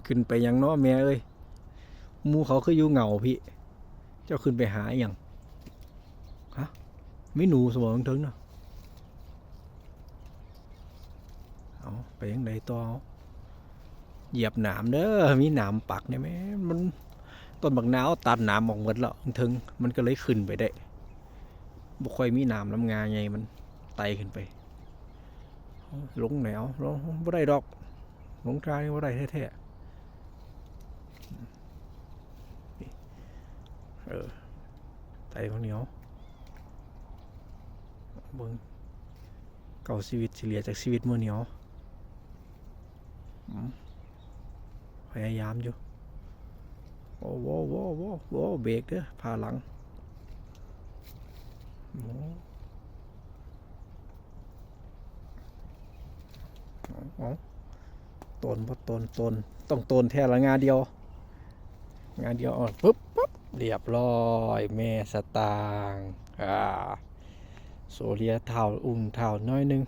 ขึ้นไปยังเนาะแม่เอ้ยหมูเขาคืออยู่เหงาพี่เจ้าขึ้นไปหาอย่างฮะไม่หนูสมองถึงเนาะเอาไปยังไงต่อเหยียบหนามเด้อมีหนามปักเนี่ยแม่มันต้นบักนาวตัดหนามออกหมดแล้วถึงมันก็เลยขึ้นไปได้บุค่อยมีหนามลำงาไงมันไต่ขึ้นไปลงแนวลงบ่ได้ดอกลงทางนี่บ่ได้แท้ๆไต่คนเหนียวเบิ่งเก่าชีวิตเฉลี่ยจากชีวิตมือเหนียวพยายามอยู่โอ้โหโว้โว้โว้เบรกเด้อพาหลังต้นพอต้นต้องต้นแท้ละงานเดียวอ่อนปุ๊บเรียบร้อยแม่สตางโซเลียเท่าอุ่นเท่าน้อยนึง